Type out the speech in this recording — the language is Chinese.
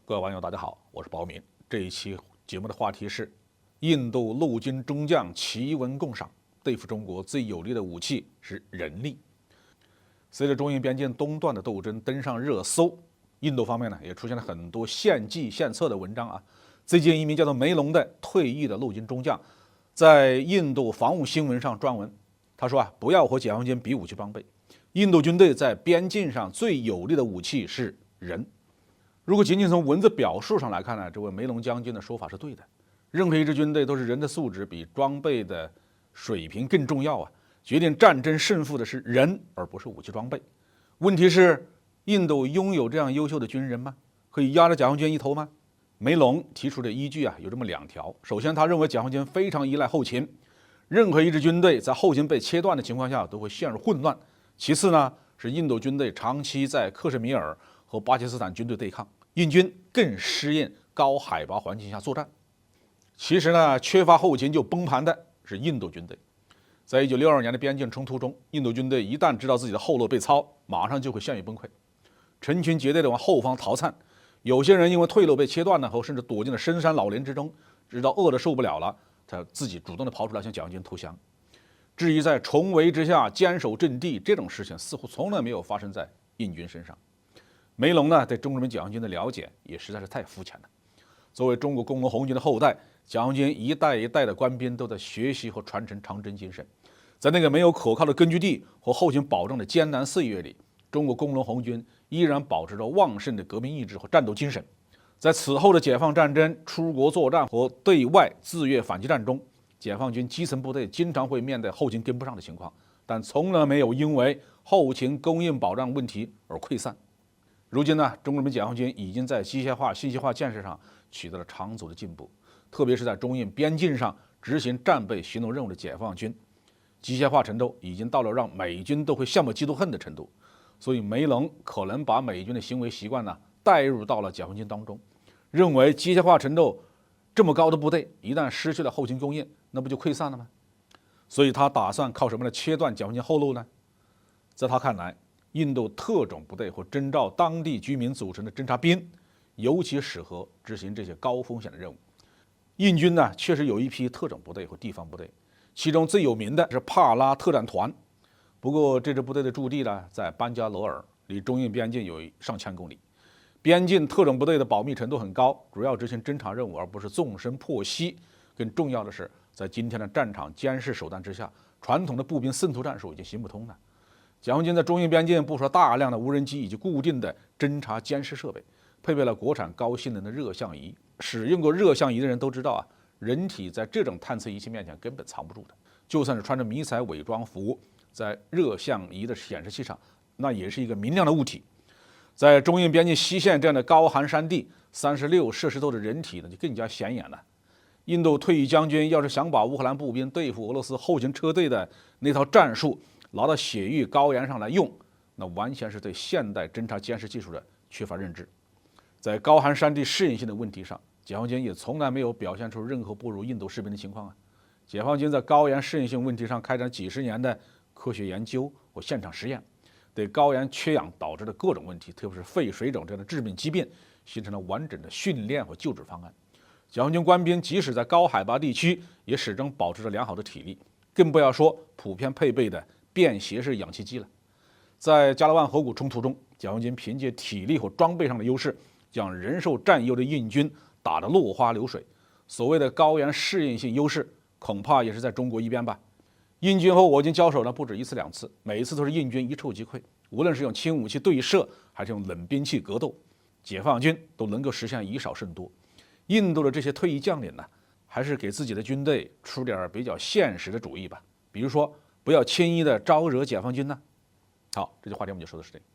各位网友，大家好，我是宝敏。这一期节目的话题是：印度陆军中将奇闻共赏，对付中国最有力的武器是人力。随着中印边境东段的斗争登上热搜，印度方面呢也出现了很多献计献策的文章啊。最近一名叫做梅隆的退役的陆军中将，在印度防务新闻上撰文，他说不要和解放军比武器装备，印度军队在边境上最有力的武器是人。如果仅仅从文字表述上来看呢，这位梅隆将军的说法是对的。任何一支军队都是人的素质比装备的水平更重要啊！决定战争胜负的是人，而不是武器装备。问题是，印度拥有这样优秀的军人吗？可以压着解放军一头吗？梅隆提出的依据有这么2条。首先，他认为解放军非常依赖后勤，任何一支军队在后勤被切断的情况下都会陷入混乱。其次呢，是印度军队长期在克什米尔和巴基斯坦军队对抗，印军更适应高海拔环境下作战。其实呢，缺乏后勤就崩盘的是印度军队。在1962年的边境冲突中，印度军队一旦知道自己的后路被抄，马上就会陷于崩溃，成群结队的往后方逃窜。有些人因为退路被切断了后，甚至躲进了深山老林之中，直到饿得受不了了，才自己主动的跑出来向解放军投降。至于在重围之下坚守阵地，这种事情似乎从来没有发生在印军身上。梅隆呢，对中国人民解放军的了解也实在是太肤浅了。作为中国工农红军的后代，解放军一代一代的官兵都在学习和传承长征精神。在那个没有可靠的根据地和后勤保障的艰难岁月里，中国工农红军依然保持着旺盛的革命意志和战斗精神。在此后的解放战争、出国作战和对外自越反击战中，解放军基层部队经常会面对后勤跟不上的情况，但从来没有因为后勤供应保障问题而溃散。如今呢，中国人民解放军已经在机械化、信息化建设上取得了长足的进步，特别是在中印边境上执行战备行动任务的解放军，机械化程度已经到了让美军都会羡慕嫉妒恨的程度。所以梅隆可能把美军的行为习惯带入到了解放军当中，认为机械化程度这么高的部队一旦失去了后勤供应，那不就溃散了吗？所以他打算靠什么来切断解放军后路呢？在他看来，印度特种部队或征召当地居民组成的侦察兵尤其适合执行这些高风险的任务。印军呢，确实有一批特种部队和地方部队，其中最有名的是帕拉特战团。不过这支部队的驻地呢，在班加罗尔，离中印边境有上千公里。边境特种部队的保密程度很高，主要执行侦察任务，而不是纵深破隙。更重要的是，在今天的战场监视手段之下，传统的步兵渗透战术已经行不通了。解放军在中印边境部署了大量的无人机以及固定的侦察监视设备，配备了国产高性能的热像仪。使用过热像仪的人都知道人体在这种探测仪器面前根本藏不住的，就算是穿着迷彩伪装服，在热像仪的显示器上，那也是一个明亮的物体。在中印边境西线这样的高寒山地，36摄氏度的人体就更加显眼了。印度退役将军要是想把乌克兰步兵对付俄罗斯后勤车队的那套战术拿到雪域高原上来用，那完全是对现代侦察监视技术的缺乏认知。在高寒山地适应性的问题上，解放军也从来没有表现出任何不如印度士兵的情况解放军在高原适应性问题上开展几十年的科学研究和现场实验，对高原缺氧导致的各种问题，特别是肺水肿这样的致命疾病，形成了完整的训练和救治方案。解放军官兵即使在高海拔地区，也始终保持着良好的体力，更不要说普遍配备的便携式氧气机了。在加勒万河谷冲突中，解放军凭借体力和装备上的优势，将人受占优的印军打得落花流水。所谓的高原适应性优势，恐怕也是在中国一边吧。印军和我军交手不止1次2次，每一次都是印军一触即溃。无论是用轻武器对射，还是用冷兵器格斗，解放军都能够实现以少胜多。印度的这些退役将领还是给自己的军队出点比较现实的主意吧，比如说不要轻易的招惹解放军好，这句话题我们就说到这里。